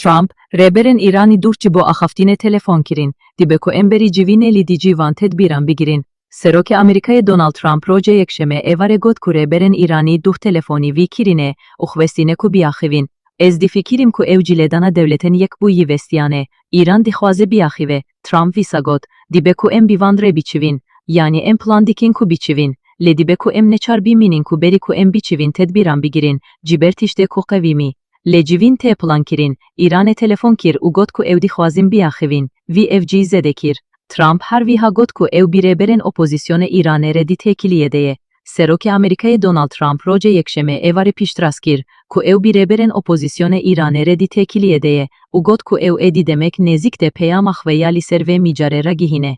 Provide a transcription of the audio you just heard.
Trump, reberen İranî durçi bo axaftine telefon kirin, dibeko emberi civineli di civan tedbiran bigirin. Seroke Amerika'ya Donald Trump roja yekşeme evare got ku reberen İranî duh telefoni vi kirine, uxvestine ku biaxivin. Ez di fikirim ku evciledana devleten yek bu yivestiyane, İran dixwaze biaxive, Trump visagot, dibeku em bivandre biçivin, yani em plan dikin ku biçivin. Le dibeku em neçar biminin ku beri ku em biçivin tedbiran bigirin, cibertişte ku qevimi. Le civin te plan kirin, İran'e telefon kir u got ku ev dixwazin biaxivin, vi evci zedekir. Trump her viha got ku ev bireberen opozisyone İran'e redi tekiliyedeye. Seroke Amerika'ya Donald Trump roja yekşeme evare piştraskir, ku ev bireberen opozisyone İran'e redi tekiliyedeye, u got ku ev edi demek nezik de peyamah ve yaliser ve micarera gihine.